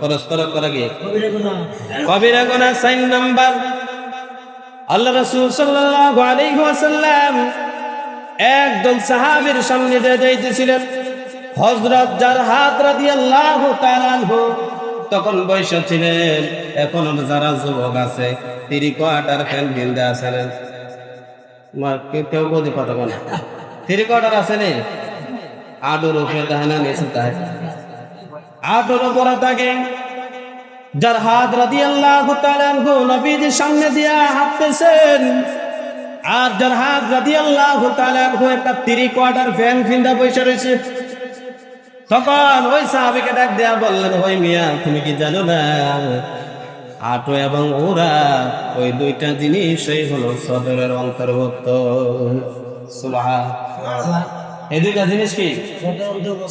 পরস্পর করা কি কবিরা গুনাহ। 4 নাম্বার, আল্লাহ রাসূল সাল্লাল্লাহু আলাইহি ওয়াসাল্লাম একদল সাহাবীর সামনে দিয়ে যাইতেছিলেন। হযরত জারহাত রাদিয়াল্লাহু তাআলা আনহু তখন বয়স ছিলেন। এখন যারা যুবক আছে 3 কোয়ার্টার ফ্যান বিন্দা আছেন, কেউ বলতে পারবে না 3 কোয়ার্টার আছে নে আডোর উপরে দাহানা নিচে তাই আডোর উপরে থাকে। জারহাত রাদিয়াল্লাহু তাআলা আনহু নবীজির সামনে দিয়া হাঁটতেছেন, আর জারহাত রাদিয়াল্লাহু তাআলা আনহু একটা 3 কোয়ার্টার ফ্যান ফিন্দা বসে রয়েছে। তখন ওই সাহাবীকে ডাক দেয়া বললেন, ওই মিয়া তুমি কি জানো না আটো এবং ওরা ওই 2টা জিনিসই হলো সদরের অন্তর্ভুক্ত। সুবহানাল্লাহ, এই 2টা জিনিস কি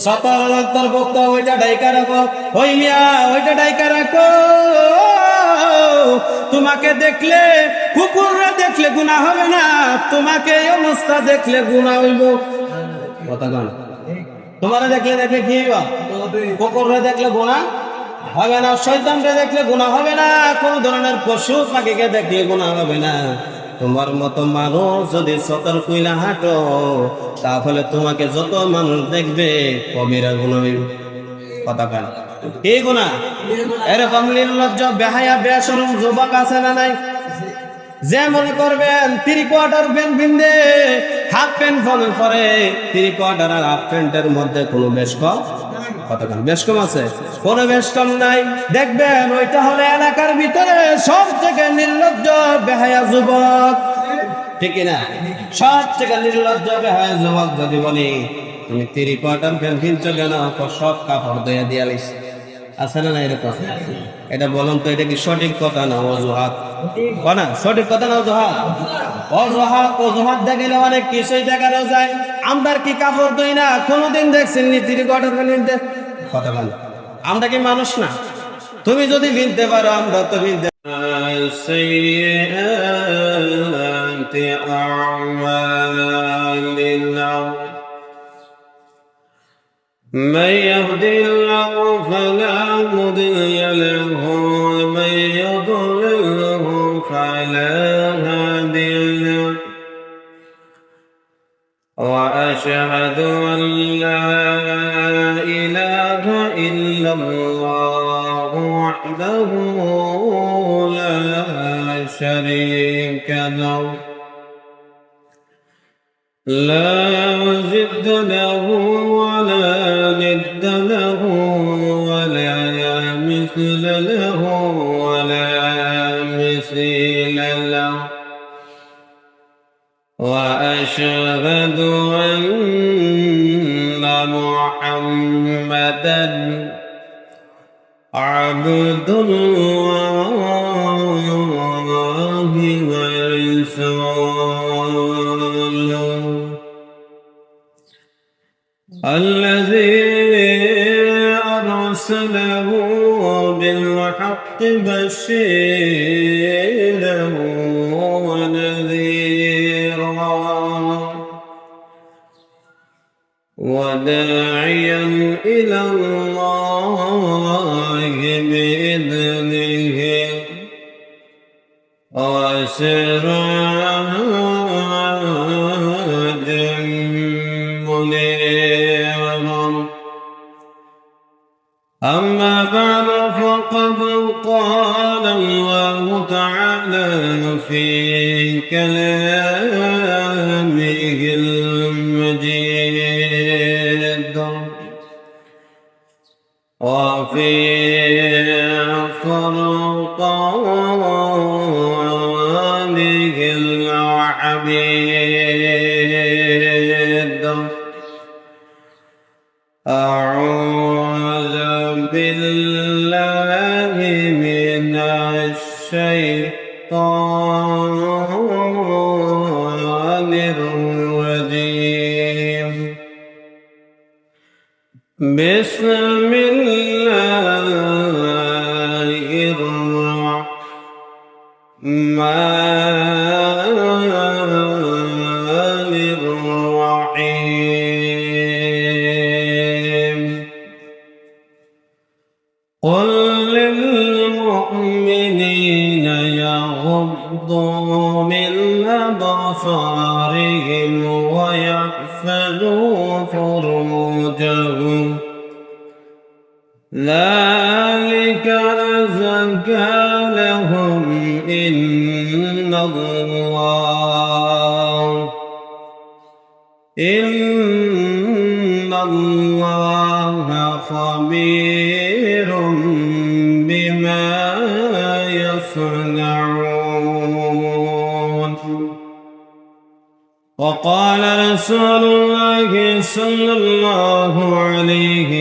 সদরের অন্তর্ভুক্ত। ওইটা ডাইকা রাখো, ওই মিয়া ওইটা ডাইকা রাখো। তোমাকে দেখলে কুকুররা দেখলে গুনাহ হবে না, তোমাকে এই অবস্থা দেখলে গুনাহ হইব। কথা কন, তোমারা দেখলে কি হইব? কুকুররা দেখলে গুনাহ হবে না, শয়তানরে দেখলে গুনাহ হবে না, কোন ধরনের পশু পাখিকে দেখলে গুনাহ হবে না। তোমার মতো মানুষ যদি সতর্ক হইলা হাঁটো, তাহলে তোমাকে যত মানুষ দেখবে কবিরা গুনাহ হইবে। কথা কন, কি গুনাহ? এরকম নির্লজ্জ বেহায়া বেশরম যুবক আছে না নাই? যে মনে করবেন 3 কোয়ার্টার প্যান্ট পিনতে, হাফ প্যান্ট পরে 3 কোয়ার্টার আর হাফ প্যান্টের মধ্যে কোনো বেশ কম, কতক্ষণ বেশ কম আছে, কোনো বেশ কম নাই। দেখবেন ওইটা হলে এলাকার ভিতরে সব থেকে নির্লজ্জ বেহায়া যুবক, ঠিক না? সব থেকে নির্লজ্জ বেহায়া যুবক যদি বলি তুমি 3 কোয়ার্টার প্যান্ট কিনছো কেন, সব কাপড় ধুয়ে দিয়ালিস, আছে না এরকম? এটা বলুন তো, এটা কি সঠিক কথা না অজুহাত? না সঠিক কথা না অজুহাত? অজুহাত দেখলে অনেক কিছুই দেখানো যায়। আমরা কি কাপড় ধুই না? কোনোদিন দেখছেন নি 3 কোয়ার্টার কিনতে? কথা বল, আমরা কি মানুষ না? তুমি যদি কিনতে পারো আমরা তো কিনতে। من يهد الله فلا مضل له ومن يضلله فلا هادي له وأشهد أن لا إله إلا الله وحده لا شريك له لا ضد له ولا ند له ولا مثل له ولا مثيل له وأشهد أن محمدا عبد الله ورسوله الذي أرسله بالحق بشيرا ونذيرا وداعيا إلى الله بإذنه وسراجا منيرا. أما بعد فقد قال الله تعالى في كلامه المجيد وفي فرقانه الحميد. أعوذ بالله من الشيطان الرجيم. بسم الله الرحمن الرحيم. قل المؤمنين يغضوا من أبصارهم ويحفظوا فروجهم ذلك أزكى لهم إن الله خبير بما يصنعون. وقال رسول الله صلى الله عليه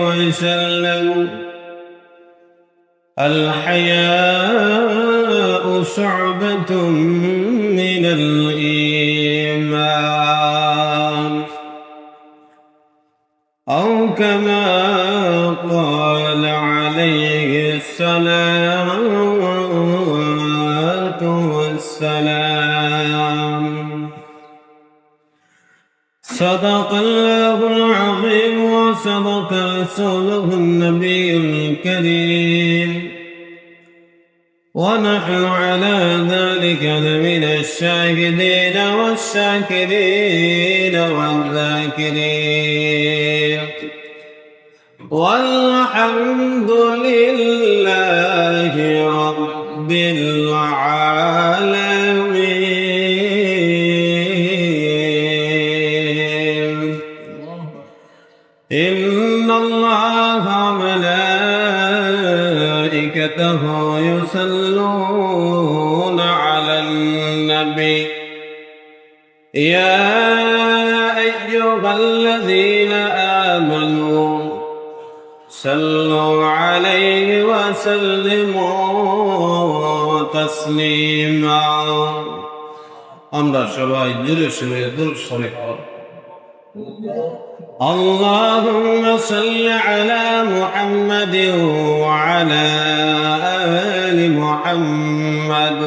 وسلم الحياء شعبة من الإيمان أو كما قال عليه الصلاة والسلام. صدق الله العظيم وصدق رسوله النبي الكريم ونحن على ذلك لمن الشاهدين والشاكرين والذاكرين والحمد لله رب العالمين. إن الله وملائكته يصلون على النبي يا أيها الذين آمنوا صلوا عليه وسلموا تسليما. আমরা সবাই জোরে জোরে দরুদ শরীফ পড়ব। اللهم صل على محمد وعلى آل محمد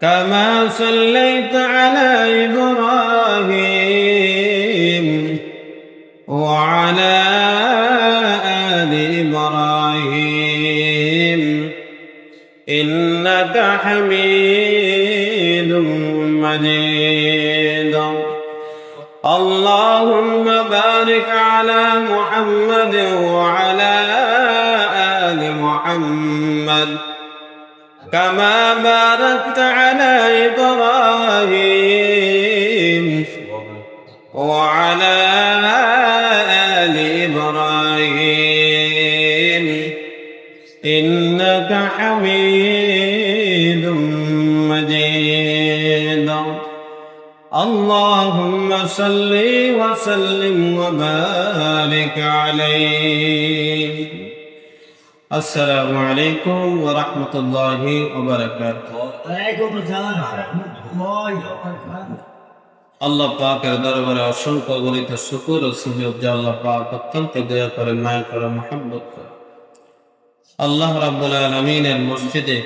كما صليت على إبراهيم وعلى آل إبراهيم إنك حميد مجيد. اللهم بارك على محمد وعلى آل محمد كما باركت على إبراهيم وعلى آل إبراهيم إنك حميد مجيد. اللهم صل وسلم وبارك عليه. السلام عليكم ورحمة الله وبركاته. আল্লাহ পাকের দরবারে অসংখ্য গণিত শুকর ও সুজুদ যে আল্লাহ পাক অত্যন্ত দয়া করে মায়া করে মহব্বত করে আল্লাহ রাব্বুল আলামিনের মসজিদে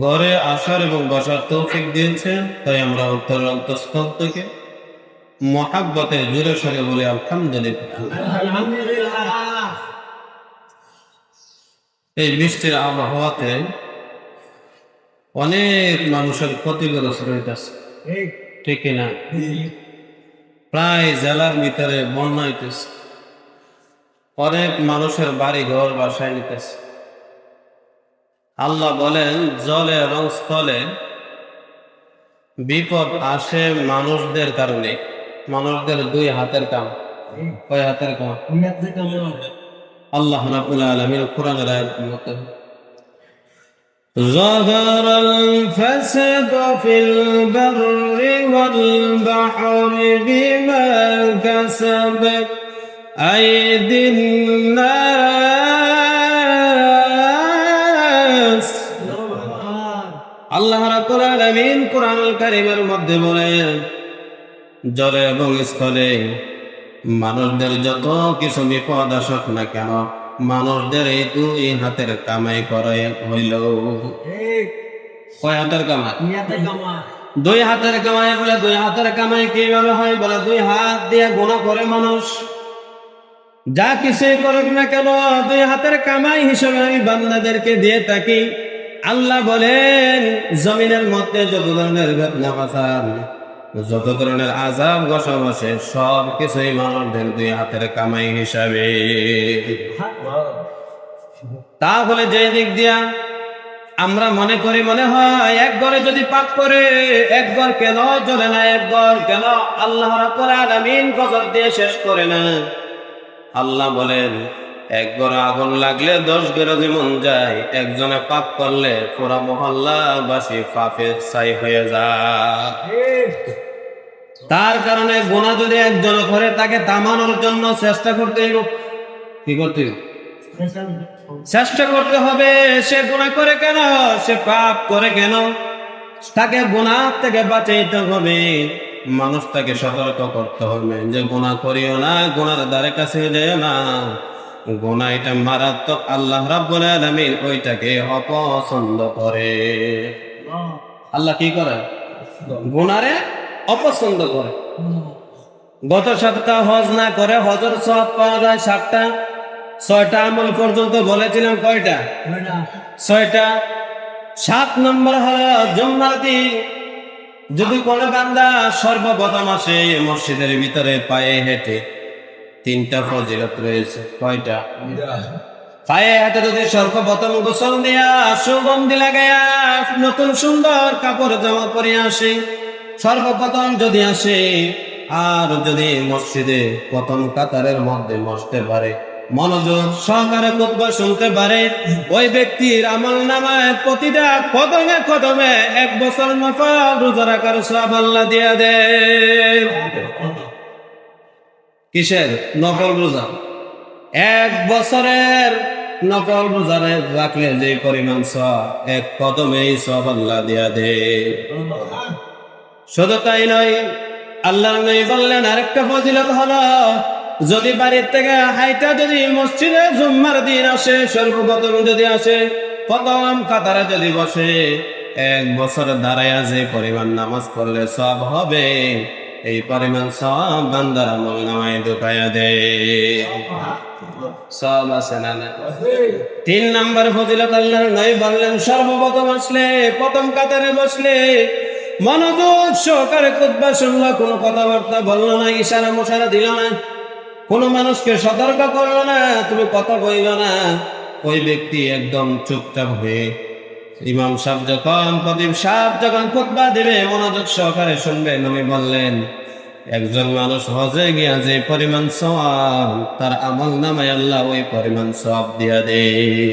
ঘরে আসার এবং বসার তৌফিক দিয়েছেন। তাই আমরা অন্তঃস্থল থেকে মহব্বতে জোরে সরে বলি আলহামদুলিল্লাহ। এই বৃষ্টির আবহাওয়াতে অনেক মানুষের ক্ষতিগ্রস্ত হইতেছে, ঠিক না? প্রায় জেলার ভিতরে বন্যা হইতেছে, অনেক মানুষের বাড়ি ঘর বাসায় নিতেছে। আল্লাহ বলেন জলে এবং স্থলে বিপদ আসে মানুষদের কারণে। মানুষদের দুই হাতের কাম। কয় হাতের কাম? আল্লাহ রাব্বুল আলামিন কোরআনের আয়াতের মধ্যে ظهر الفساد في البر والبحر بما كسبت أيدي الناس. আল্লাহ রাব্বুল আলামিন কোরআনুল কারীমের মধ্যে বলেন জলে এবং স্থলে মানুষদের যত কিছু বিপদ আসুক না কেন মানুষদের এই দুই হাতের কামাই করে হইল। কয় হাতের কামাই? দুই হাতের কামাই। বলে দুই হাতের কামাই কিভাবে হয়? বলে দুই হাত দিয়ে গুনাহ করে মানুষ, যা কিছুই করুক না কেন দুই হাতের কামাই হিসেবে আমি বান্দাদেরকে দিয়ে থাকি। আল্লাহ বলেন জমিনের মধ্যে যত ধরনের ঘটনা বাঁচান, যত ধরনের আযাব গসব আছে, সব কিছুই মানুষদের দুই হাতের কামাই হিসাবে। তাহলে যে দিক দিয়া আমরা মনে করি, মনে হয় এক ঘরে যদি পাপ করে এক ঘর কেন জ্বলে না, এক ঘর কেন আল্লাহ রাব্বুল আলামিন গজব দিয়ে শেষ করে না। আল্লাহ বলেন এক ঘরে আগুন লাগলে 10 ঘরে যেমন যায়, একজনে পাপ করলে পুরা মহল্লাবাসী পাপে ছাই হয়ে যায়। তার কারণে গুনাহ যদি একজন করে তাকে থামানোর জন্য চেষ্টা করতে হবে। কি করতে হবে? চেষ্টা করতে হবে। সে গুনাহ করে কেন, সে পাপ করে কেন, তাকে গুনাহ থেকে বাঁচাইতে হবে। মানুষটাকে সতর্ক করতে হবে যে গুনাহ করিও না, গুনার দ্বারে কাছে যেও না, গুনাহ এটা মারাত্মক। আল্লাহ রাব্বুল আলামিন ওইটাকে অপছন্দ করে। আল্লাহ কি করে? গুনারে অপছন্দ করে। গত সপ্তাহ হজ না করে হজের সওয়াব পাওয়া যায় 7টা, 6টা আমল পর্যন্ত বলেছিলাম। কয়টা? 6টা। 7 নম্বর হলো জুম্মার দিন যদি কোনো বান্দা সর্বপ্রথম আসে মসজিদের ভিতরে পায়ে হেঁটে, 3টা ফজিলত রয়েছে। কয়টা? পায়ে হেঁটে যদি সর্বপ্রথম গোসল দিয়া সুগন্ধি লাগাইয়া নতুন সুন্দর কাপড় জামা পরে আসে, সর্বপ্রথম যদি আসে, আর যদি মসজিদে প্রথম কাতারের মধ্যে বসতে পারে, মনোযোগ সহকারে খুতবা শুনতে পারে, ওই ব্যক্তির আমলনামায় প্রতিটা কদমে কদমে 1 বছর নফল রোজা রাখার সওয়াব আল্লাহ দিয়া দেয়। কিসের নফল রোজা? 1 বছরের নফল রোজা রাখলে যে পরিমাণ সওয়াব, 1 কদমেই সওয়াব আল্লাহ দিয়া দেয়। শুধু তাই নয়, আল্লাহর নবী বললেন আরেকটা ফজিলত হলো, যদি বাড়ির থেকে হাইটা যদি মসজিদে জুম্মার দিন আসে, সর্বপ্রথম যদি আসে, প্রথম কাতারে যদি বসে, 1 বছর দাঁড়ায়া যে পরিমাণ নামাজ পড়লে সওয়াব হবে, এই পরিমাণ সওয়াব বান্দার আমলনামায় ঢুকায়া দেয়। সওয়াব আছে না? 3 নম্বর ফজিলত আল্লাহর নবী বললেন সর্বপ্রথম আসলে, প্রথম কাতারে বসলে, মনোযোগ সহকারে খুতবা শুনলো, কোনো কথাবার্তা বললো না, ইশারা মুশারা দিল না, কোন মানুষকে সতর্ক করলো না, তুমি কথা বললো না, ওই ব্যক্তি একদম চুপচাপ হয়ে ইমাম সাহেব যখন, খতিব সাহেব যখন খুতবা দিবে মনোযোগ সহকারে শুনবে। নবী বললেন একজন মানুষ হজে গিয়া যে পরিমাণ সওয়াব, তার আমলনামায় আল্লাহ ওই পরিমাণ সওয়াব দিয়া দেয়।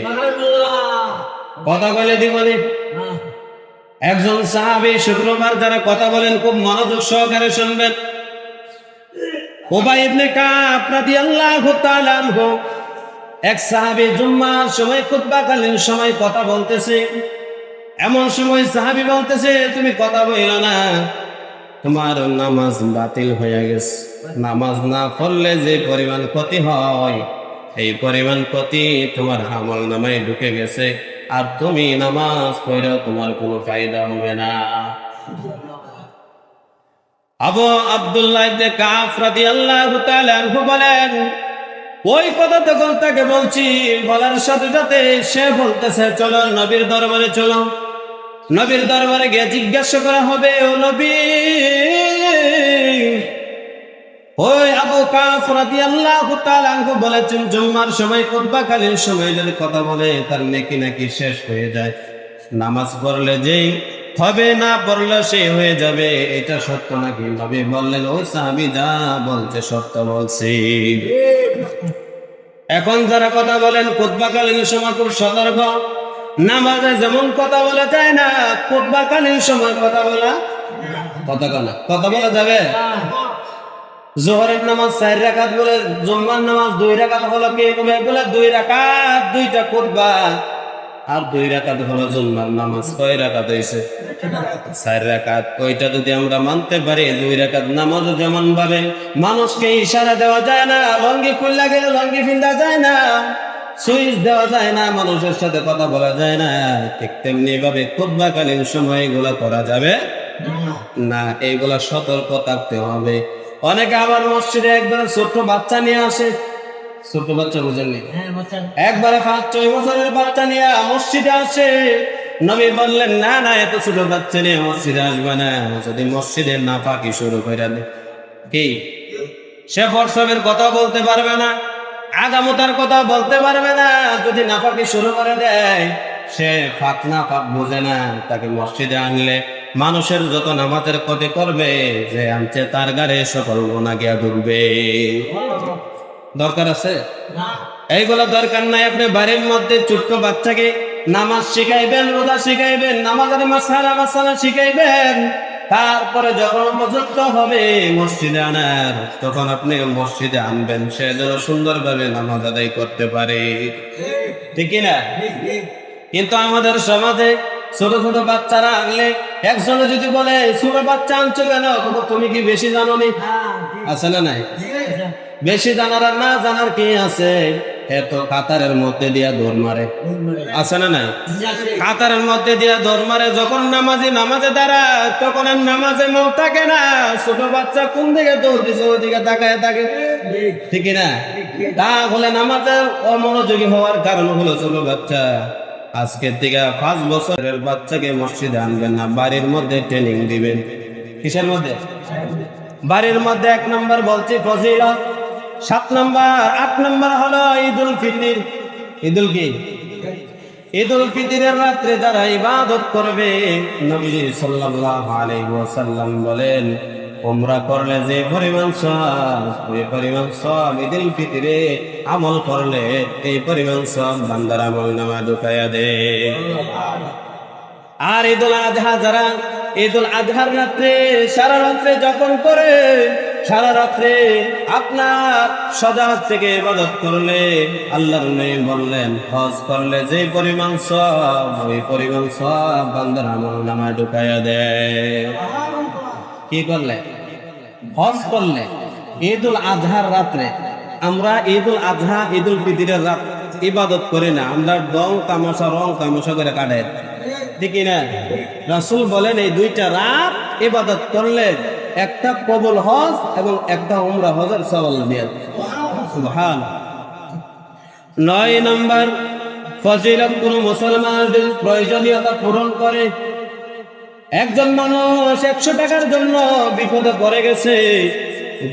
কথা বলে দিবনি। একজন সাহাবী শুক্রবার যারা কথা বলেন খুব মনোযোগ সহকারে শুনবেন। উবাই ইবনে কাব রাদিয়াল্লাহু তাআলা আনহু, এক সাহাবী জুম্মার সময় খুতবাকালীন সময় কথা বলতেছে। এমন সময় সাহাবী বলতেছে তুমি কথা বইলো না, তোমার নামাজ বাতিল হয়ে গেছে। নামাজ না পড়লে যে পরিমাণ ক্ষতি হয়, এই পরিমাণ ক্ষতি তোমার আমলনামায় ঢুকে গেছে, আর তুমি নামাজ পড়লেও তোমার কোনো ফায়দা হবে না। আবু আব্দুল্লাহ ইবনে কাব রাদিয়াল্লাহু তাআলা আনহু বলেন, ওই কথা তখন তাকে বলছি, বলার সাথে সাথে সে বলতেছে চলো নবীর দরবারে চলো। নবীর দরবারে গিয়ে জিজ্ঞাসা করা হবে, ও নবী, ওই আবু কাব রাদিয়াল্লাহু তাআলা আনহু বলেছেন জুম্মার সময় খুতবাকালীন সময় যদি কথা বলে তার নেকি নাকি শেষ হয়ে যায়, নামাজ পড়লে যেই হবে না পড়লে সে হয়ে যাবে, এটা সত্য নাকি? নবী বললেন ও সাহাবী যা বলছে সত্য বলছি। এখন যারা কথা বলেন খুতবাকালীন সময় খুব সতর্ক। নামাজে যেমন কথা বলা যায় না, খুতবাকালীন সময় কথা বলা কথা বলা যাবে। জোহরের নামাজ 4 রাকাত বলে, জুম্মার নামাজ 2 রাকাত হলো কি বলে 2 রাকাত, 2টা খুতবা, আর 2 রাকাত হলো জুম্মার নামাজ। কয় রাকাত হইছে? 4 রাকাত। ওইটা যদি আমরা মানতে পারি, 2 রাকাত নামাজ যেমন ভাবে মানুষকে ইশারা দেওয়া যায় না, লঙ্গি খুললা গেলে লঙ্গি ফিন্দা যায় না, সুইচ দেওয়া যায় না, মানুষের সাথে কথা বলা যায় না, ঠিক তেমনি ভাবে খুতবাকালীন সময় এগুলা করা যাবে না। এইগুলা সতর্ক থাকতে হবে। অনেকে আবার মসজিদে একদম ছোট্ট বাচ্চা নিয়ে আসে, ছোট বাচ্চা বুঝেননি? একবারে 5-6 বছরের বাচ্চা নিয়ে মসজিদে আসে। নবী বললেন না না, এত ছোট বাচ্চা নিয়ে মসজিদে আসবে না, যদি মসজিদের নাপাকি শুরু করে দেয় কি সে প্রসবের কথা বলতে পারবে না, আগামতার কথা বলতে পারবে না। যদি নাপাকি শুরু করে দেয়, সে পাক না পাক বোঝে না, তাকে মসজিদে আনলে মানুষের যত নামাজের ক্ষতি করবে, যে আনছে তার গাড়ে সকল গোনা গিয়া ঢুকবে। দরকার আছে এইগুলো? দরকার নাই। আপনি বাড়ির মধ্যে ছোট্ট বাচ্চাকে নামাজ শিখাইবেন, রোজা শিখাইবেন, নামাজের মাসালা শিখাইবেন, তারপরে যখন উপযুক্ত হবে মসজিদে আনার, তখন আপনি মসজিদে আনবেন, সে যেন সুন্দরভাবে নামাজ আদায় করতে পারে, ঠিক না? কিন্তু আমাদের সমাজে ছোট ছোট বাচ্চারা আনলে, একজনে যদি বলে ছোট বাচ্চা আনছো কেন, তুমি কি বেশি জানো নি? আছে না নাই? বেশি জানার আর না জানার কি আছে? এত কাতারের মধ্যে দিয়া দৌড় মারে, আছে না নাই? কাতারের মধ্যে দিয়া দৌড় মারে, যখন নামাজে দাঁড়ায়, তখন আর নামাজে মন থাকে না। ছোট বাচ্চা কোন দিকে দৌড় দিছে ওইদিকে তাকায় থাকে, ঠিক না? তাহলে নামাজে অমনোযোগী হওয়ার কারণ হলো ছোট বাচ্চা। আজকের থেকে 5 বছরের বাচ্চাকে মসজিদে আনবেন না, বাড়ির মধ্যে ট্রেনিং দিবেন। কিসের মধ্যে? বাড়ির মধ্যে। 1 নম্বর বলছি ফজিলত, 7 নম্বর 8 নম্বর হলো ঈদুল ফিতর। ঈদুল কি? ঈদুল ফিতরের রাত্রে যারা ইবাদত করবে, নবী সাল্লাল্লাহু আলাইহি ওয়াসাল্লাম বলেন, উমরা করলে যে পরিমাণ সওয়াব, ওই পরিমাণ সওয়াব ঈদুল ফিতরে আমল করলে এই পরিমাণ সওয়াব বান্দার আমলনামা ঢুকায়া দেয়। আর ঈদুল আযহা যারা ঈদুল আযহার রাত্রে সারা রাত্রে যখন করে, সারা রাত্রে আপনার সজাগ থেকে ইবাদত করলে, আল্লাহর নবী বললেন, হজ করলে যে পরিমাণ সওয়াব, ওই পরিমাণ সওয়াব বান্দার আমলনামা ঢুকায়া দেয়। কি করলে? হজ করলে। ঈদুল আযহার রাত্রে আমরা ঈদুল আযহা ঈদুল ফিতরের রাত ইবাদত করি না, আমরা রং তামাশা করে কাটাই, ঠিক না? রাসূল বলেন এই 2টা রাত ইবাদত করলে একটা কবুল হজ এবং একটা উমরা হজের সওয়াব দিয়ে। সুবহানাল্লাহ। 9 নম্বর ফজিলত, কোন মুসলমানের প্রয়োজনীয়তা পূরণ করে। একজন মানুষ 100 টাকার জন্য বিপদে পড়ে গেছে,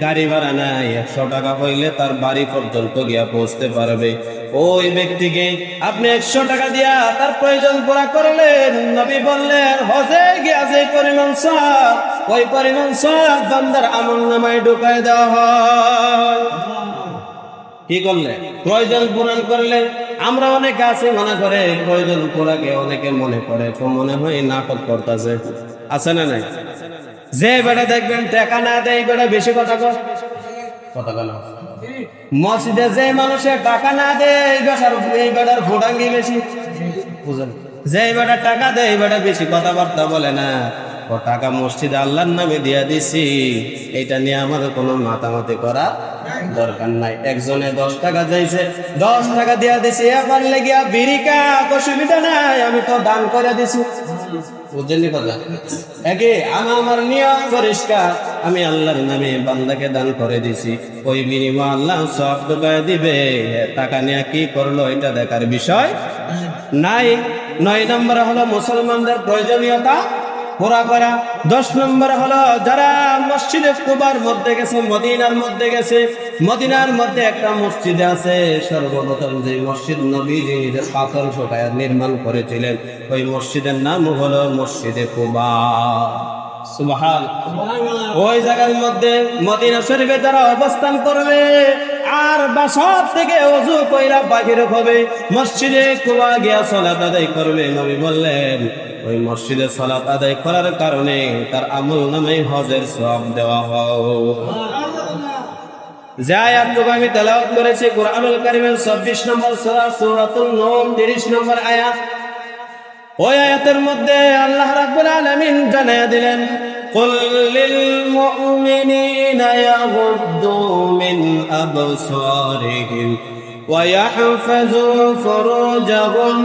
গাড়ি ভাড়া নাই, 100 টাকা হইলে তার বাড়ি পর্যন্ত গিয়া পৌঁছতে পারবে। ওই ব্যক্তিকে আপনি 100 টাকা দিয়া তার প্রয়োজন পুরা করলেন। নবী বললেন, হজে গিয়া যে পরিমাণ সওয়াব, ওই পরিমাণ সওয়াব বান্দার আমলনামায় ঢুকায় দেওয়া হয়। কি করলে? প্রয়োজন পূরণ করলে। আমরা অনেকে আছে মনে করে প্রয়োজন পুরাকে, অনেকে মনে করে তো মনে হয় নাটক করতেছে, আছে না নাই? যে বেটা দেখবেন টাকা না দেয়, বেটা বেশি কথা কয়। মসজিদে যে মানুষের টাকা না দেয়, এই বেটার ফোটাঙ্গি বেশি, বুঝলেন? যে বেটা টাকা দেয়, এই বেটা বেশি কথাবার্তা বলে না। ও টাকা মসজিদে আল্লাহর নামে দিয়া দিছি, এইটা নিয়ে আমাদের কোনো মাতামাতি করা দরকার নাই। একজনে 10 টাকা চাইছে, 10 টাকা দিয়া দিছি, এবার লেগিয়া বিরিকা, অসুবিধা নাই, আমি তো দান করে দিছি, বুঝলেন কথা? একে আমার নিয়ম পরিষ্কার, আমি আল্লাহর নামে বান্দাকে দান করে দিছি, ওই বিনিময় আল্লাহ সওয়াব ঢুকায় দিবে। টাকা নিয়ে কি করলো এটা দেখার বিষয় নাই। 9 নম্বর হলো মুসলমানদের প্রয়োজনীয়তা পুরা করা। 10 নম্বর হলো যারা মসজিদে কুবার মধ্যে গেছে, মদিনার মধ্যে গেছে, মদিনার মধ্যে একটা মসজিদ আছে, সর্বপ্রথম যে মসজিদ নবীজি নিজের পাথর শোকায় নির্মাণ করেছিলেন, ওই মসজিদের নাম হলো মসজিদে কুবা। সুবহানাল্লাহ। ওই জায়গার মধ্যে মদিনা শরীফে যারা অবস্থান করবে আর বাসর থেকে ওযু কইরা বাহির হবে, মসজিদে কুবা গিয়া সালাত আদায় করবে। নবী বললেন, ওই মসজিদে সালাত আদায় করার কারণে তার আমলনামায় হজের সওয়াব দেওয়া হয়। যে আয়াতটুকু আমি তেলাওয়াত করেছি কুরআনুল কারীমের 26 নম্বর সূরা সূরাতুন নূর 30 নম্বর আয়াত, ওই আয়াতের মধ্যে আল্লাহ রাব্বুল আলামিন জানায়া দিলেন, কুল লিল মুমিনিনা ইয়াগুদ্দু মিন আবসারিহিম ওয়া ইয়াহফাযু ফুরুজাহুম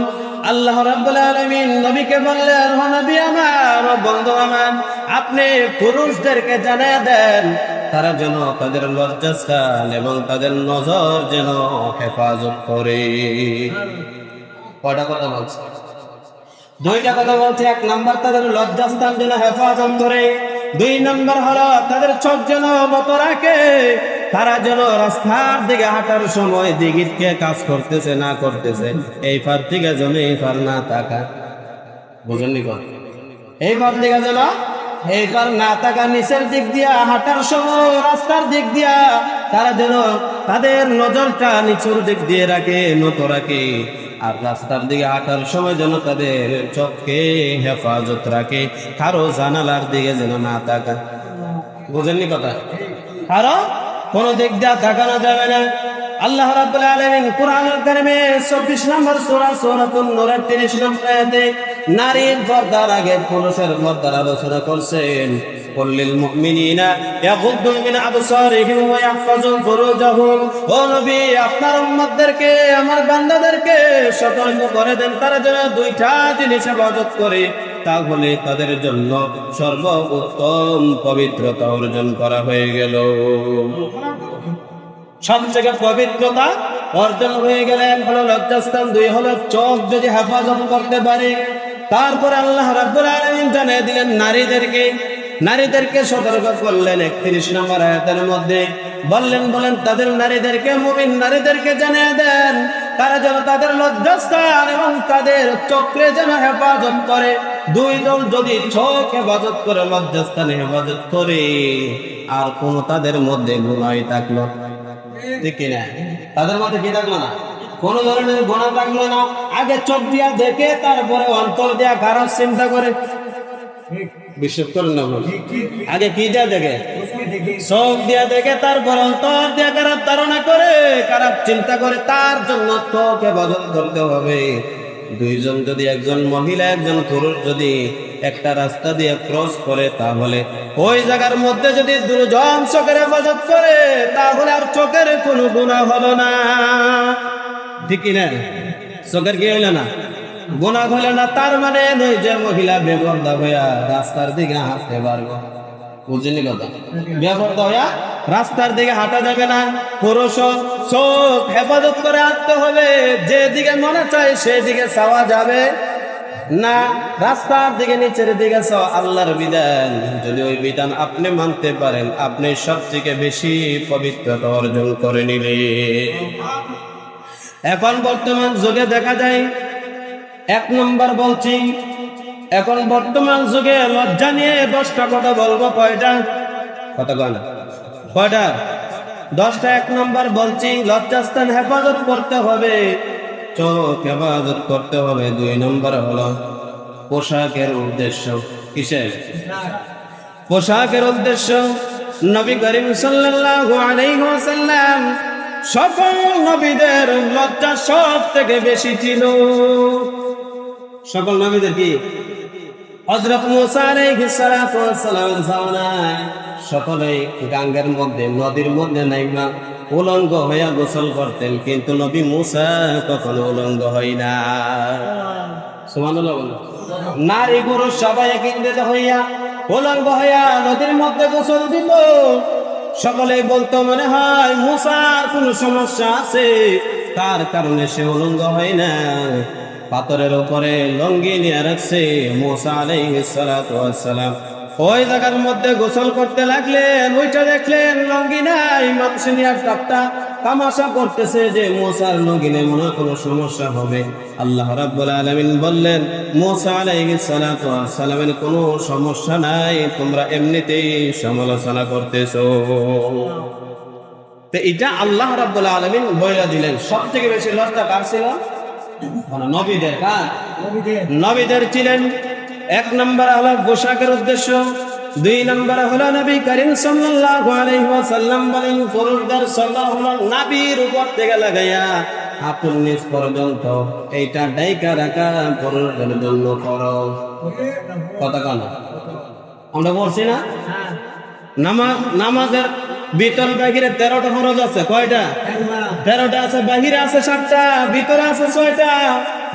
আল্লাহ রাব্বুল আলামিন নবীকে বললেন, ও নবী আমার, ও বন্ধু আমার, আপনি পুরুষদেরকে জানিয়ে দেন তারা যেন তাদের লজ্জাস্থান এবং তাদের নজর যেন হেফাজত করে। কয়টা কথা বলছে? দুইটা কথা বলছে। এক নাম্বার তাদের লজ্জাস্থান যেন হেফাজত করে, দুই নাম্বার হলো তাদের চোখ যেন মত রাখে, তারা যেন রাস্তার দিকে হাঁটার সময় দিকে কাজ করতেছে না করতেছে এই ফার দিকে যেন এই ফার না তাকা। বুঝেননি কথা? এই ফার দিকে যেন এই ফার না তাকা, নিচের দিক দিয়া হাঁটার সময় রাস্তার দিক দিয়া তারা যেন তাদের নজরটা নিচুর দিক দিয়ে রাখে, নত রাখে, আর রাস্তার দিকে হাঁটার সময় যেন তাদের চোখকে হেফাজত রাখে, কারো জানালার দিকে যেন না তাকা। বুঝেননি কথা? কারো কোন দিক দিয়ে তাকানো যাবে না। আল্লাহ রাব্বুল আলামিন কুরআনুল কারীমে 24 নম্বর সূরা সূরাতুন নূরের 30 নম্বর আয়াতে নারীর পর্দার আগে পুরুষের পর্দার আলোচনা করছেন। কুল্লিল মুমিনিনা ইয়াগুদ্দু মিন আবসারিহিম ওয়া ইয়াহফাযু ফুরুজাহুম। ও নবী, আপনার উম্মতদেরকে, আমার বান্দাদেরকে সতর্ক করে দেন তারা যেন দুইটা জিনিস হেফাজত করে, তাহলে তাদের জন্য সর্বোত্তম পবিত্রতা অর্জন করা হয়ে গেল। সবথেকে পবিত্রতা অর্জন হয়ে গেলে এক হলো লজ্জাস্থান, দুই হলো চোখ যদি হেফাজত করতে পারে। তারপরে আল্লাহ রাব্বুল আলামিন জানিয়ে দিলেন নারীদেরকে সতর্ক করলেন 31 নম্বর আয়াতের মধ্যে। বলেন তাদের নারীদেরকে, মুমিন নারীদেরকে জানিয়ে দেন তারা যেন তাদের লজ্জাস্থান এবং তাদের চোখে যেন হেফাজত করে। দুই দল যদি চোখ হেফাজত করে, লজ্জাস্থানে হেফাজত করে, আর কোন তাদের মধ্যে গুনাহ থাকলো, ঠিক না, তাদের মধ্যে কি থাকলো না, কোন ধরনের গুনাহ থাকলো না, আগে চোখ দিয়া দেখে তারপরে অন্তর দিয়া খারাপ চিন্তা করে। বিশ্বাস করেন না? আগে কি দিয়া দেখে? চোখ দিয়া দেখে, তারপর অন্তর দিয়া খারাপ ধারণা করে, খারাপ চিন্তা করে। তার জন্য চোখ হেফাজত করতে হবে। দুইজন যদি, একজন মহিলা একজন পুরুষ যদি একটা রাস্তা দিয়ে ক্রস করে, তাহলে ওই জায়গার মধ্যে যদি দুজন চোখের হেফাজত করে, তাহলে আর চোখের কোনো গুনাহ হলো না, ঠিক না? চোখের কি হইল না? গুনাহ হলো না। তার মানে নয় যে মহিলা বেপরদা হইয়া রাস্তার দিকে হাঁটতে পারবো। বুঝলি কথা? বেপরদা হইয়া রাস্তার দিকে হাঁটা যাবে না। পুরুষ চোখ হেফাজত করে হাঁটতে হবে, যেদিকে মনে চায় সেদিকে চাওয়া যাবে না। রাস্তার দিকে, নিচের দিকে চাওয়া আল্লাহর বিধান। যদি ওই বিধান আপনি মানতে পারেন, আপনি সবথেকে বেশি পবিত্রতা অর্জন করে নিলে। এখন বর্তমান যুগে দেখা যায়, এক নম্বর বলছি, এখন বর্তমান যুগে লজ্জা নিয়ে 10টা কথা বলবো। কয়টা কথা কয় না? কয়টা? 10টা। এক নম্বর বলছি, লজ্জাস্থান হেফাজত করতে হবে, চোখ হেফাজত করতে হবে। 2 নম্বর হলো পোশাকের উদ্দেশ্য। কিসের? পোশাকের উদ্দেশ্য। নবী করিম সাল্লাল্লাহু আলাইহি ওয়াসাল্লাম সকল নবীদের লজ্জা সব থেকে বেশি ছিল। সকল নবীদের কি? হযরত মুসা আলাইহিস সালাতু ওয়াস সালামের জামানায় সকলেই গঙ্গার মধ্যে, নদীর মধ্যে নাইমা উলঙ্গ হইয়া গোসল করতেন, কিন্তু নবী মুসা কখনো উলঙ্গ হয় না। সুবহানাল্লাহ বলো। নারী পুরুষ সবাই একত্রিত হইয়া উলঙ্গ হইয়া নদীর মধ্যে গোসল দিত। সকলেই বলতো, মনে হয় মুসার কোনো সমস্যা আছে, তার কারণে সে উলঙ্গ হয় না। পাথরের উপরে লঙ্গি নিয়ে রাখছে মুসা আলাইহিস সালাতু ওয়াস সালাম। ওই জায়গার মধ্যে গোসল করতে লাগলেন, ওইটা দেখলেন লঙ্গি নাই। মানুষ নিয়ে একটা তামাশা করতেছে যে মুসার লঙ্গি নেই, মনে কোনো সমস্যা হবে। আল্লাহ রাব্বুল আলামিন বললেন, মুসা আলাইহিস সালাতু ওয়াস সালামের কোনো সমস্যা নাই, তোমরা এমনিতেই সমালোচনা করতেছো। তো এটা আল্লাহ রাব্বুল আলামিন বলে দিলেন। সবথেকে বেশি লজ্জা কার ছিল? নবীদের। কার? নবীদের ছিলেন। 1 নম্বর হলো পোশাকের উদ্দেশ্য, 2 নম্বর হলো নবী করিম সাল্লাল্লাহু আলাইহি ওয়াসাল্লাম বলেন, পুরুষদের সাল্লাল্লাহু হলো নবীর উপর থেকে লাগাইয়া আপন নিজ পর্যন্ত এইটা ডাইকা রাখা পুরুষদের জন্য ফরজ। কথা কেন? আমরা বলছি না নামাজের ভিতর বাহিরে 13টা ফরজ আছে। কয়টা? 13টা আছে, বাহিরে আছে 7টা, ভিতরে আছে 6টা।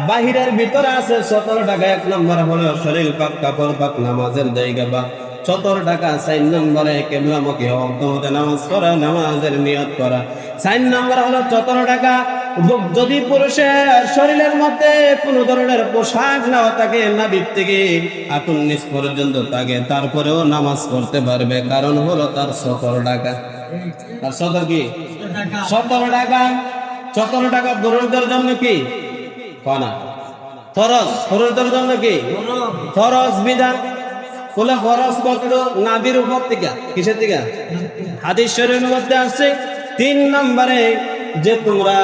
বাহিরের ভিতরে আছে 17 টাকা। 1 নম্বরে হলো শরীর পাক, কাপড় পাক, নামাজের জায়গা বা 17 টাকা। 4 নম্বরে কিবলামুখী হওয়া, নামাজ পড়া, নামাজের নিয়ত করা। 4 নম্বর হলো 17 টাকা। যদি পুরুষের শরীরের মধ্যে কোন ধরনের পোশাক না থাকে, নাভির থেকে হাঁটুর নিচ পর্যন্ত থাকে, তারপরেও নামাজ পড়তে পারবে, কারণ হলো তার 17 টাকা। তার 17 কি 17 টাকা। 17 টাকা পুরুষদের জন্য কি কনা ফরজ, পুরুষদের জন্য কি ফরজ বিধান। বলে ফরজ কত? নাভির উপর থেকে। কিসের থেকে? হাদিস শরীফের মধ্যে আছে 3 নম্বরে যে তোমরা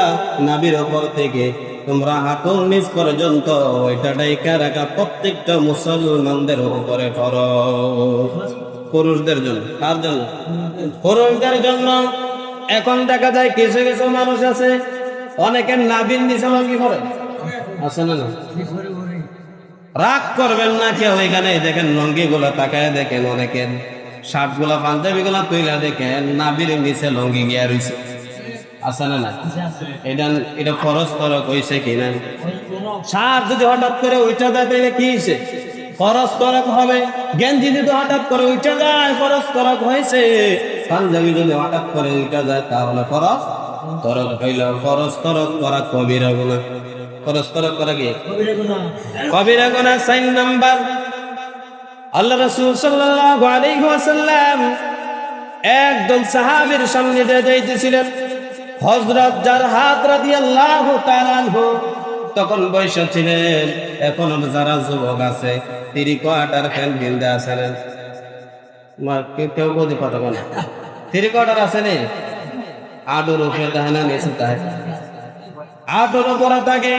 নাভির উপর থেকে তোমরা হাঁটুর নিচ পর্যন্ত ওইটা ডাইকা রাখা প্রত্যেকটা মুসলমানদের উপরে ফরজ, পুরুষদের জন্য। কার জন্য? পুরুষদের জন্য। এখন দেখা যায় কিছু কিছু মানুষ আছে অনেকের নাভির নিচে লঙ্গি পরে আছে না? রাগ করবেন না কেউ, এখানে দেখেন লঙ্গি গুলা তাকায় দেখেন, অনেকের শার্ট গুলা পাঞ্জাবি গুলা তুইলা দেখেন নাভির নিচে লঙ্গি গিয়া রয়েছে, আছে না? না, এটা ফরজ তরক হয়েছে কিনা? শার্ট যদি হঠাৎ করে উঠা যায় তাহলে কি হয়েছে? ফরজ তরক হবে। গেঞ্জি যদি হঠাৎ করে উঠা যায় ফরজ তরক হয়েছে। পাঞ্জাবি যদি হঠাৎ করে উঠা যায় তাহলে ফরজ তরক হইল। ফরজ তরক করা কবিরা গুনাহ। ফরজ তরক করা কি কবিরা গুনাহ। 4 নাম্বার, আল্লাহ রাসূল সাল্লাল্লাহু আলাইহি ওয়াসাল্লাম একদল সাহাবীর সামনে দিয়ে যাইতেছিলেন। হযরত জারহাত রাদিয়াল্লাহু তাআলা আনহু তখন বয়স ছিলেন। এখন যারা যুবক আছে 3 কোয়ার্টার ফ্যান বিন্দা আছেন, কেউ বলতে পারবে না 3 কোয়ার্টার আছে নে, আডোর উপরে দাহানা নিচে তাই আডোর উপরে থাকে।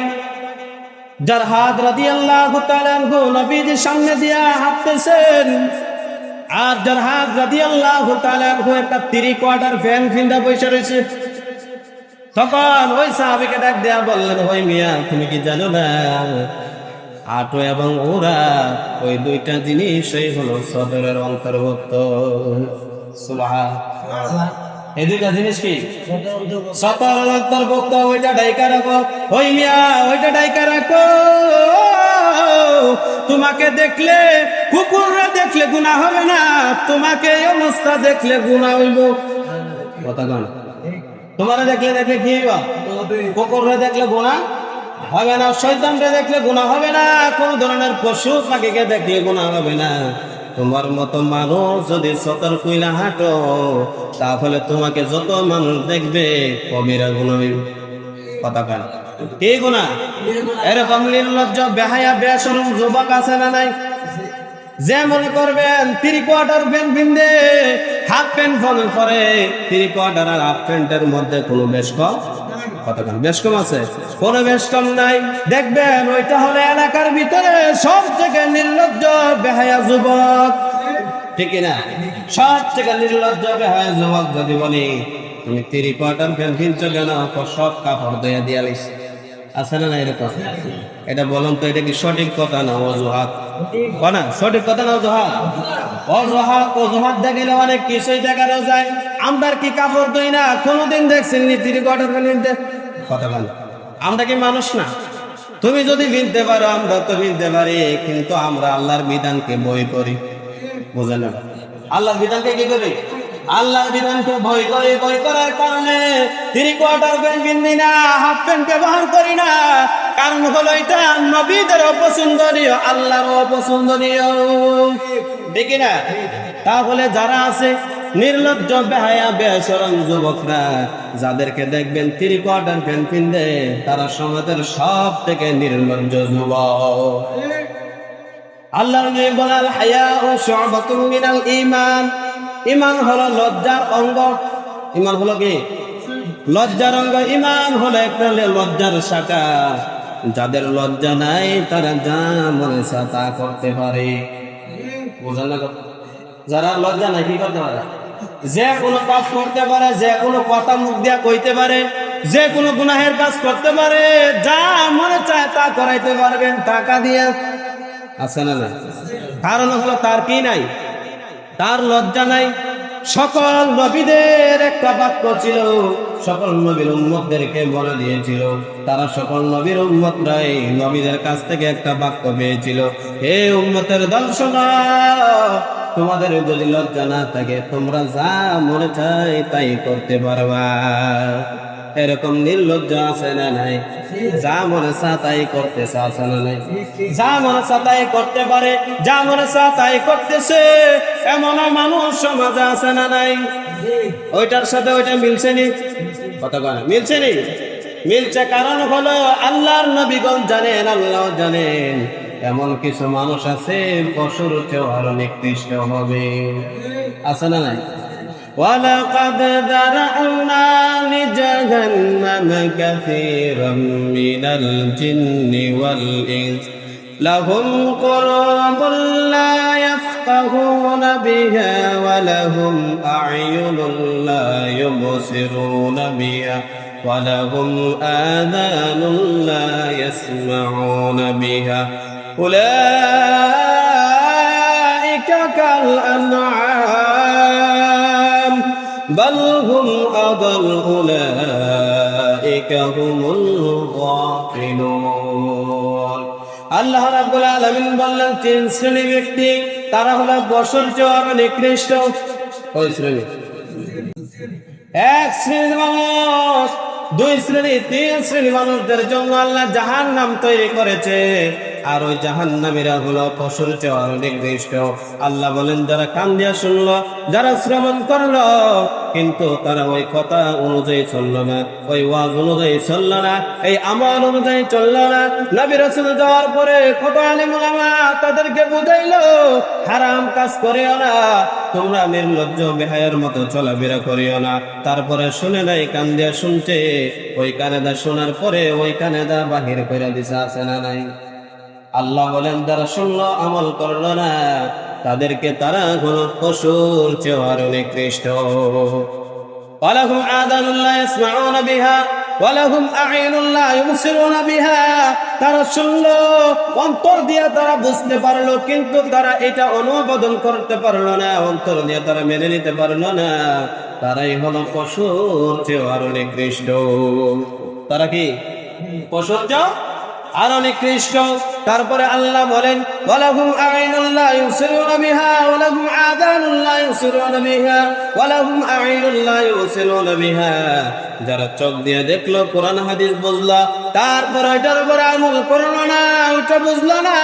জারহাত রাদিয়াল্লাহু তাআলা আনহু নবীজির সামনে দিয়া হাঁটতেছেন, আর জারহাত রাদিয়াল্লাহু তাআলা আনহু একটা 3 কোয়ার্টার ফ্যান বিন্দা বসে রয়েছে। তখন ওই সাহাবীকে ডাক দেয়া বললেন, ওই মিয়া তুমি কি জানো না আটো এবং ওরা ওই 2টা জিনিসই হলো সদরের অন্তর্ভুক্ত। সুবহানাল্লাহ। এই 2টা জিনিস কি সদরের অন্তর্ভুক্ত। ওইটা ডাইকা রাখো, ওই মিয়া ওইটা ডাইকা রাখো। তোমাকে দেখলে, কুকুররা দেখলে গুনাহ হবে না, তোমাকে এই অবস্থা দেখলে গুনাহ হইব। কথা কন, তোমারে দেখলে দেখলে কি হইবা? কুকুররা দেখলে গুনাহ হবে না, শয়তানরে দেখলে গুনাহ হবে না, কোন ধরনের পশু পাখিকে দেখলে গুনাহ হবে না। তোমার মতো মানুষ যদি সতর্ক হইলা হাঁটো, তাহলে তোমাকে যত মানুষ দেখবে কবিরা গুনাহ হইবে। কথা কন, কি গুনাহ? এরকম নির্লজ্জ বেহায়া বেশরম যুবক আছে না নাই? যে মনে করবেন 3 কোয়ার্টার প্যান্ট পিনতে, হাফ প্যান্ট পরে 3 কোয়ার্টার আর হাফ প্যান্টের মধ্যে কোনো বেশ কম, কতক্ষণ বেশ কম আছে? কোনো বেশ কম নাই। দেখবেন ওইটা হলো এলাকার ভিতরে সব থেকে নির্লজ্জ বেহায়া যুবক, ঠিক না? সব থেকে নির্লজ্জ বেহায়া যুবক যদি বলি তুমি 3 কোয়ার্টার প্যান্ট কিনছো কেন? সব কাপড় দিয়ে দিয়ালিস, আছে না? এরকম এটা বলুন তো, এটা কি সঠিক কথা না অজুহাত? না সঠিক কথা না অজুহাত? অজুহাত অজুহাত দেখিলে অনেক কিছুই দেখানো যায়। আমরা কি কাপড় দই না? কোনোদিন দেখছেন নি 3 কোয়ার্টার প্যান্ট? কথা বলে আমরা কি মানুষ না? তুমি যদি বিনতে পারো আমরা তো বিনতে পারি, কিন্তু আমরা আল্লাহর বিধানকে ভয় করি। বুঝলেন না? আল্লাহর বিধানকে কি করি? আল্লাহর বিধানকে ভয় করি। ভয় করার কারণে 3 কোয়ার্টার প্যান্ট পিনি না, হাফ প্যান্ট ব্যবহার করি না। কারণ হলো এটা নবীদের অপছন্দনীয়, আল্লাহর অপছন্দনীয়, ঠিক না? তাহলে যারা আছে নির্লজ্জ বেহায়া বেশরম যুবকরা, যাদেরকে দেখবেন 3 কোয়ার্টার প্যান্ট পিনতে, তারা সমাজের সব থেকে নির্লজ্জ যুবক। আল্লাহর নবী বলেন, হায়াউ শু'বাতুম মিনাল ঈমান। ঈমান হলো লজ্জার অঙ্গ। ঈমান হলো কি? লজ্জার অঙ্গ। ঈমান হলো একটা লজ্জার শাখা। যাদের লজ্জা নাই তারা যা মনে চায় তা করতে পারে। বুঝলেন না? যারা লজ্জা নাই কি করতে পারে? যে কোনো কাজ করতে পারে, যে কোনো কথা মুখ দিয়া কইতে পারে, যে কোনো গুনাহের কাজ করতে পারে, যা মনে চায় তা করাইতে পারবেন টাকা দিয়ে, আছে না? না, কারণ হলো তার কি নাই? তার লজ্জা নাই। সকল নবীদের একটা বাক্য ছিল, সকল নবীর উম্মতদেরকে বলে দিয়েছিল। তারা সকল নবীর উম্মতরাই নবীদের কাছ থেকে একটা বাক্য পেয়েছিল, হে উম্মতের দল শোনো, তোমাদের যদি লজ্জা না থাকে তোমরা যা মনে চাই তাই করতে পারবা। এরকম নির্লজ্জ আছে না নাই? যা মনে চা তাই করতেছে আছে না নাই? যা মনে চা তাই করতে পারে, যা মনে চা তাই করতেছে, এমন মানুষ সমাজে আছে না নাই? ওইটার সাথে ওইটা মিলছে নি? কথা বলেন, মিলছে নি? মিলছে কারণ হলো আল্লাহর নবীগণ জানেন, আল্লাহ জানেন এমন কিছু মানুষ আছে পশুর চেয়েও আরো নিকৃষ্ট হবে। আছে না নাই? وَلَقَدْ ذَرَأْنَا لِجَهَنَّمَ كَثِيرًا مِنَ الْجِنِّ وَالْإِنسِ لَهُمْ قُلُوبٌ لَا يَفْقَهُونَ بِهَا وَلَهُمْ أَعْيُنٌ لَا يُبْصِرُونَ بِهَا وَلَهُمْ آذَانٌ لَا يَسْمَعُونَ بِهَا أُولَئِكَ كَالْأَنْعَامِ بل هم أضل أولئك هم الغافلون। আল্লাহ রাব্বুল আলামিন বললেন তিন শ্রেণীর ব্যক্তি, তারা হলো বশর চেয়ে নিকৃষ্ট। ওই শ্রেণী, এক শ্রেণীর মানুষ, দুই শ্রেণী, তিন শ্রেণী মানুষদের জন্য আল্লাহ জাহান্নাম তৈরি করেছে। আর ওই জাহান্নামীরা হলো পশুর চেয়ে অনেক নিকৃষ্ট। আল্লাহ বলেন যারা কান দিয়া শুনলো, যারা শ্রবণ করলো, কিন্তু তারা ওই কথা অনুযায়ী চললো না, ওই ওয়াজ অনুযায়ী চললো না, এই আমল অনুযায়ী চললো না। নবী রাসূল যাওয়ার পরে কত আলেম ওলামা তাদেরকে বুঝাইলো হারাম কাজ করিও না, তোমরা নির্লজ্জ বেহায়ার মতো চলাফেরা করিও না। তারপরে শুনে নাই, কান দিয়া শুনছে, ওই কানেদা শোনার পরে ওই কানেদা বাহির করে দিছে। আছে না নাই? আল্লাহ বলেন যারা শুনলো আমল করলো না, তাদেরকে তারা হলো পশুর চেয়ে আরো নিকৃষ্ট। ওয়ালাহুম আযানুন লা ইয়াসমাউনা বিহা ওয়ালাহুম আ'ইনুন লা ইউবসিরুনা বিহা। তারা শুনলো, অন্তর দিয়ে তারা বুঝতে পারলো, কিন্তু তারা এটা অনুমোদন করতে পারলো না, অন্তর দিয়ে তারা মেনে নিতে পারলো না। তারাই হলো পশুর চেয়ে আরো নিকৃষ্ট। তারা কি পশুর চেয়ে আরো নিকৃষ্ট। তারপরে আল্লাহ বলেন ওয়ালাহুম আ'ইনুন লা ইউবসিরুনা বিহা ওয়ালাহুম আযানুন লা ইউবসিরুনা বিহা ওয়ালাহুম আ'ইনুন লা ইউবসিরুনা বিহা। যারা চোখ দিয়ে দেখলো, কোরআন হাদিস বুঝলো, তারপর ওইটার উপর আমল করলো না, ওইটা বুঝলো না,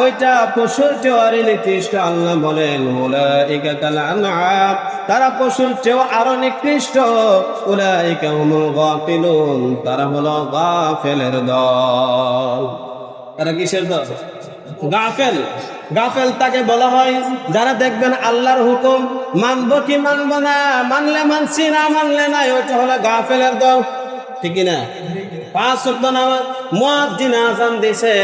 ওইটা পশুর চেয়ে আরো নিকৃষ্ট। আল্লাহ বলেন উলাইকা কাল আনআম, তারা পশুর চেয়ে আরো নিকৃষ্ট। উলাইকা হুমুল গাফিলুন, তারা হলো গাফেলের দল। তারা কিসের দল? গাফেল। গাফেল তাকে বলা হয় যারা দেখবেন আল্লাহর হুকুম মানবো কি মানবো না, মানলে মানছি, না মানলে নাই, ওইটা হলো গাফেলের দল। ঠিক না? 5 ওয়াক্ত নামাজ, মুয়াজ্জিন আযান দিছে,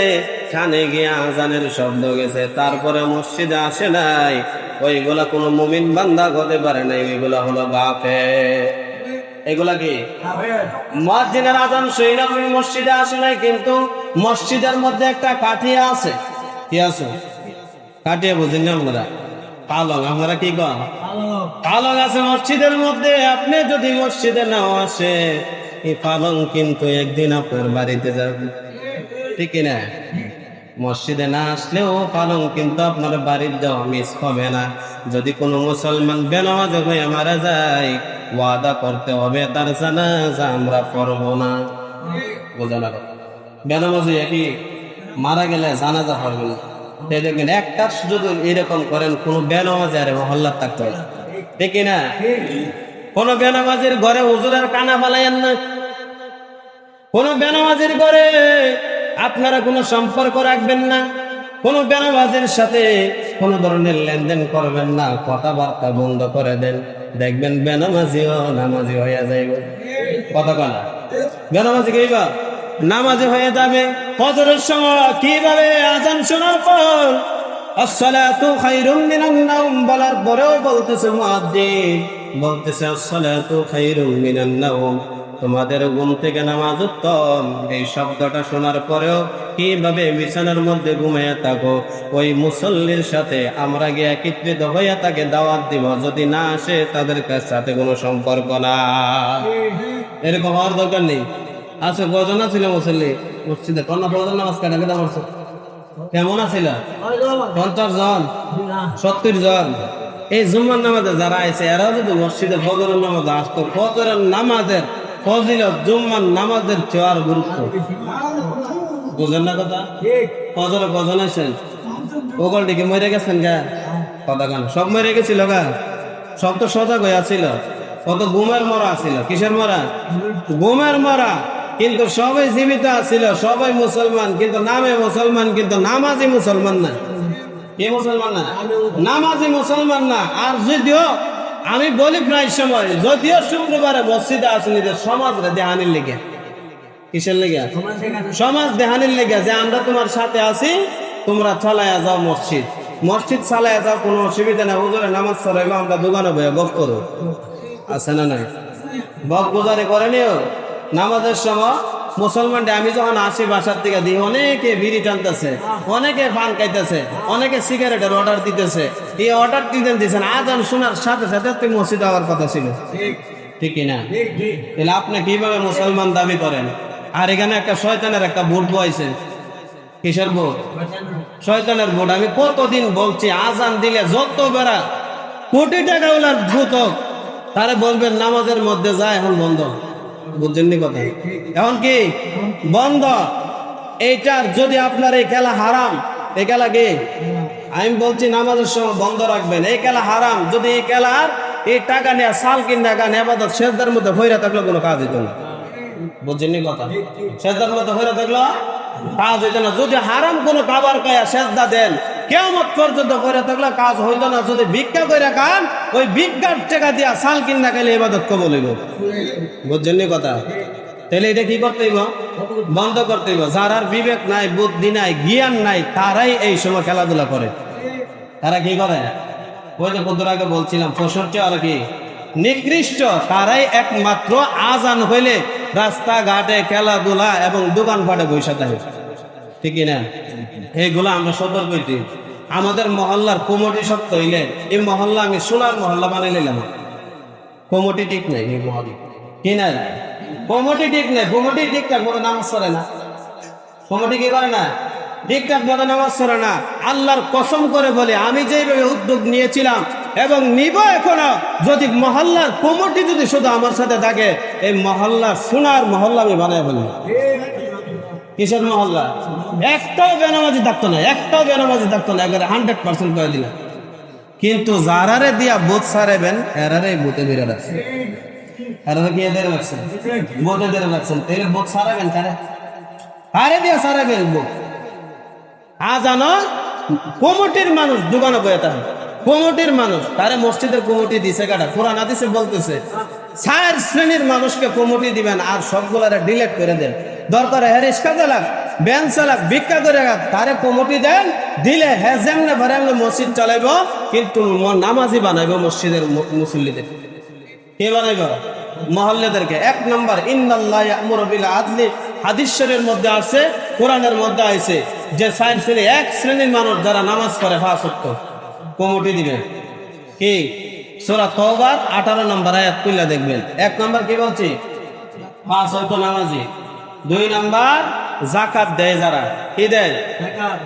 কানে গিয়ে আযানের শব্দ গেছে, তারপরে মসজিদে আসে নাই, ওইগুলা কোনো মুমিন বান্দা হতে পারে নাই, ওইগুলা হলো গাফেল। এগুলা কি? মুয়াজ্জিনের আযান শুনে আপনি মসজিদে আসে নাই, কিন্তু মসজিদের মধ্যে একটা কাঠিয়া আছে। কি আছে? কাঠিয়া বুঝেন না আপনারা? পালং। আপনারা কি কন? পালং আছে মসজিদের মধ্যে। আপনি যদি মসজিদে নাও আসে, এই পালং কিন্তু একদিন আপনার বাড়িতে যাবে। ঠিক না? মসজিদে না আসলেও পালং কিন্তু আপনার বাড়ির যাওয়া মিস হবে না। যদি কোনো মুসলমান বেনামাজি হয়ে মারা যায়, ওয়াদা করতে হবে তার জানাজা আমরা পড়ব না। বোঝা না? বেনামাজি কি মারা গেলে জানাজা পড়বে না? দেখবেন একটা যদি এরকম করেন, কোন বেনামাজি আরে মহল্লা থাকতে হবে। ঠিক না? কোন বেনামাজির ঘরে হুজুরের কানা ফালাইয়েন না। কোন বেনামাজির ঘরে আপনারা কোনো সম্পর্ক রাখবেন না। কোন বেনামাজির সাথে কোন ধরনের লেনদেন করবেন না, কথাবার্তা বন্ধ করে দেন। দেখবেন বেনামাজিও নামাজি হয়ে যাইবে। কথা বলা বেনামাজি কইবা নামাজি হয়ে যাবে। ফজরের সময় কিভাবে আযান শোনার পর আসসালাতু খায়রুম মিনান নাওম বলার পরেও বলতেছে মুয়াজ্জিন, বলতেছে আসসালাতু খায়রুম মিনান নাওম, তোমাদের ঘুম থেকে নামাজ উত্তম। এই শব্দটা শোনার পরেও কিভাবে বিছানার মধ্যে ঘুমাইয়া থাকো, ওই মুসল্লির সাথে আমরা গিয়ে একত্রিত হইয়া তাকে দাওয়াত দিব, যদি না আসে তাদের সাথে কোনো সম্পর্ক না। এরকম হওয়ার দরকার নেই। আচ্ছা, কজন ছিল মুসল্লি মসজিদে? কন্যা ফজর নামাজ কাটা কেটে পড়ছে কেমন আছিল? 50 জন, 70 জন। এই জুম্মার নামাজে যারা আছে এরা যদি মসজিদে ফজরের নামাজে আসতো, ফজরের নামাজের ফজিলত জুম্মার নামাজের চেয়ার গুরুত্ব বুঝেন না কথা? ফজরে কজন আছেন? ওগল দিকে মরে গেছেন গা কথা গান সব মরে গেছিল গা, সব তো সজাগ হয়ে আছিল। কত ঘুমের মরা আছিল। কিসের মরা? ঘুমের মরা। কিন্তু সবাই জীবিত আছিল, সবাই মুসলমান, কিন্তু নামে মুসলমান, কিন্তু নামাজি মুসলমান না। কি মুসলমান না? নামাজি মুসলমান না। আর যদিও আমি বলি প্রায় সময়, যদিও শুক্রবারে মসজিদে আসেনি, সমাজ দেহানির লেগে। কিসের লেগে? সমাজ দেহানির লেগে, যে আমরা তোমার সাথে আছি, তোমরা চালাইয়া যাও মসজিদ, মসজিদ চালাইয়া যাও, কোনো অসুবিধা নেই। হুজুরে নামাজ চালাইবো, আমরা দোকানে বইয়া গপ করো। আছে না নাই? বক গুজারি করেনিও নামাজের সময়। মুসলমানটা আমি যখন আসি বাসার থেকে দিই, অনেকে বিড়ি টানতেছে, অনেকে পান খাইতেছে, অনেকে সিগারেটের অর্ডার দিতেছে। এই অর্ডার দিতেন আজান শোনার সাথে সাথে তুই মসজিদ হওয়ার কথা ছিল, ঠিক না? তাহলে আপনি কিভাবে মুসলমান দাবি করেন? আর এখানে একটা শয়তানের একটা ভোট বইছে। কিসের ভোট? শয়তানের ভোট। আমি কতদিন বলছি, আজান দিলে যত বেড়া কোটি টাকা ওলার ভূত হোক, তারে বলবেন নামাজের মধ্যে যায়, এখন বন্ধ। বুঝছেননি কথা? এখন কি বন্ধ? এইটার যদি আপনার এই খেলা হারাম, এই খেলা কি আমি বলছি নামাজের সময় বন্ধ রাখবেন। এই খেলা হারাম। যদি এই খেলার এই টাকা নেওয়া সাল কিনা গান এবাদত সেজদার মধ্যে হইরা থাকলে কোনো কাজ হইতো না। বুঝছেননি কথা? সেজদার মধ্যে হইরা থাকলো কাজ হইতো না। যদি হারাম কোনো খাবার খায়া সেজদা দেন, কিয়ামত পর্যন্ত করে থাকলে কাজ হইতো না। যদি ভিক্ষা করে খান, ওই ভিক্ষার টাকা দিয়া সাল কিনা খাইলে ইবাদত কবুল হইব। বুঝছেননি কথা? তাহলে এটা কি করতে হইব? বন্ধ করতে হইব। যার আর বিবেক নাই, বুদ্ধি নাই, জ্ঞান নাই, তারাই এই সময় খেলাধুলা করে। তারা কি করে? ওই যে কত আগে বলছিলাম, 65 আর কি নিকৃষ্ট, তারাই একমাত্র আজান হইলে রাস্তাঘাটে খেলাধুলা এবং দোকানপাটে বসে থাকে, ঠিক না? এইগুলো আমরা সতর্ক হইতে। আমাদের মহল্লার কমিটি শক্ত হইলে, এই মহল্লা আমি সোনার মহল্লা বানাই নিলাম। কমিটি ঠিক নাই, এই মহল্লা কি নাই? কমিটি ঠিক নাই। কমিটি ঠিকঠাক মতো নামাজ পড়ে না। কমিটি কি করে না? ঠিকঠাক মতো নামাজ পড়ে না। আল্লাহর কসম করে বলে, আমি যেভাবে উদ্যোগ নিয়েছিলাম এবং নিব এখনো, যদি মহল্লার কমিটি যদি শুধু আমার সাথে থাকে, এই মহল্লার সোনার মহল্লা আমি বানাই বলি। কিসের মহল্লা? একটাও বেনামাজি থাকতো না, একটাও বেনামাজি থাকতো না, একবারে 100% করে দিলাম। কিন্তু যারারে দিয়া বোধ সারাবেন, এরারে বোধে বেড়ে রাখছে। এরারে কি এদের রাখছেন? বোধে বেড়ে রাখছেন। তাহলে বোধ সারাবেন কারে? কারে দিয়া সারাবেন বোধ? আজানো কমিটির মানুষ দোকানে বয়ে থাকে, কমিটির মানুষ, তারে মসজিদের কমিটি দিছে কাটা। কোরআন হাদিসে বলতেছে 4 শ্রেণীর মানুষকে কমিটি দিবেন, আর সবগুলারে ডিলিট করে দেন। দরকার রিক্সা চালাক, ব্যান চালাক, ভিক্ষা করে তারে কমিটি দেন, দিলে হ্যাঁ যেমনে ভরে এমনি মসজিদ চালাইব, কিন্তু নামাজি বানাইব মসজিদের মুসল্লিদের। কে বানাইব? মহল্লাদেরকে। 1 নম্বর, ইন্নাল্লাহ ইয়া'মুরু বিল আদলি। হাদিস শরীফের মধ্যে আছে, কোরআনের মধ্যে আছে যে 4 শ্রেণী, 1 শ্রেণীর মানুষ যারা নামাজ পড়ে 5 ওয়াক্ত, কমিটি দিবেন। কি? সূরা তাওবার 18 নম্বর আয়াত খুলে দেখবেন। 1 নম্বর কি বলছি? 5 ওয়াক্ত নামাজি। 2 নম্বর, যাকাত দেয় যারা। কি দেয়? যাকাত।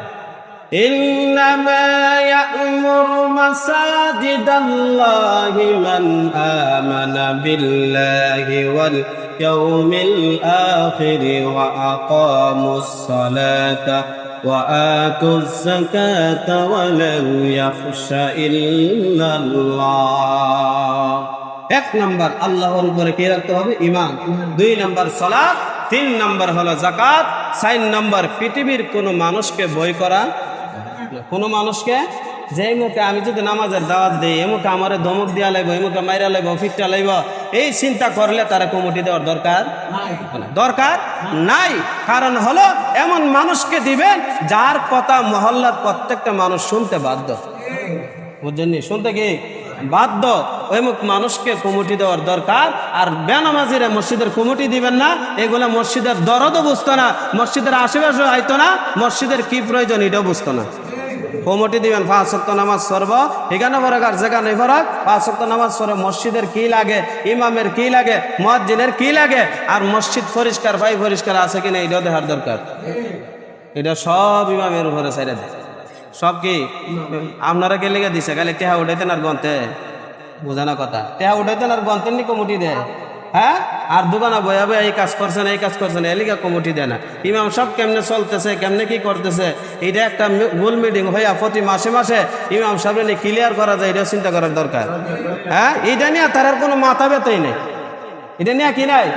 ইন্নামা ইয়া'মুরু মাসাজিদাল্লাহি মান আমানা বিল্লাহি ওয়াল ইয়াউমিল আখির ওয়া আকামুস সালাতা ওয়া আতুজ যাকাতা ওয়া লাম ইয়াখশা ইল্লাল্লাহ। 1 নম্বর আল্লাহর উপরে কি রাখতে হবে? ঈমান। 2 নম্বর সালাত। 3 নম্বর হলো যাকাত। 4 নম্বর পৃথিবীর কোন মানুষকে ভয় করা, কোন মানুষকে যে মুখে আমি যদি নামাজের দাওয়াত দিই, এমুকে আমারে ধমক দিয়া লাগবো, এমুকে মাইরা লাগবো, ফিটটা লাগবো, এই চিন্তা করলে তারা কমিটি দেওয়ার দরকার দরকার নাই। কারণ হলো এমন মানুষকে দিবেন যার কথা মহল্লার প্রত্যেকটা মানুষ শুনতে বাধ্য। বুঝছেন? শুনতে কি বাধ্য ওই মানুষকে কমিটি দেওয়ার দরকার। আর বেনামাজিরা মসজিদের কমিটি দিবেন না, এগুলা মসজিদের দরদও বুঝতো না, মসজিদের আশেপাশে আইতো না, মসজিদের কি প্রয়োজন এটাও বুঝতো না। কমিটি দিবেন 5 ওয়াক্ত নামাজ পড়ব, এখানে ফরক আর যেখানে ফরক, 5 ওয়াক্ত নামাজ পড়ব। মসজিদের কি লাগে, ইমামের কি লাগে, মুয়াজ্জিনের কি লাগে, আর মসজিদ পরিষ্কার ভাই পরিষ্কার আছে কিনা এটাও দেখার দরকার। এটা সব ইমামের উপরে ছেড়ে দেয়। সব কি আপনারা কে লেগে দিছে, খালি টেহা উঠাইতেন আর গন্তে, বোঝানো কথা, টেহা উঠাইতেন আর গন্তেন নি কমিটি দেয়। হ্যাঁ, আর দোকানে বয়া বয়া এই কাজ করছেন এই কাজ করছেন এলিগা কমিটি দেয় না। ইমাম সব কেমনে চলতেছে কেমনে কি করতেছে এটা একটা গোল মিটিং হইয়া প্রতি মাসে মাসে ইমাম সাহেব নিয়ে ক্লিয়ার করা যায়, এটা চিন্তা করার দরকার। হ্যাঁ, এটা নিয়ে তার আর কোনো মাথা ব্যথাই নেই, এটা নিয়ে কি নাই,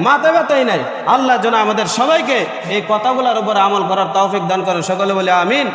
মাথা ব্যথাই নাই। আল্লাহ যেন আমাদের সবাইকে এই কথাগুলোর উপর আমল করার তৌফিক দান করেন, সকলে বলে আমিন।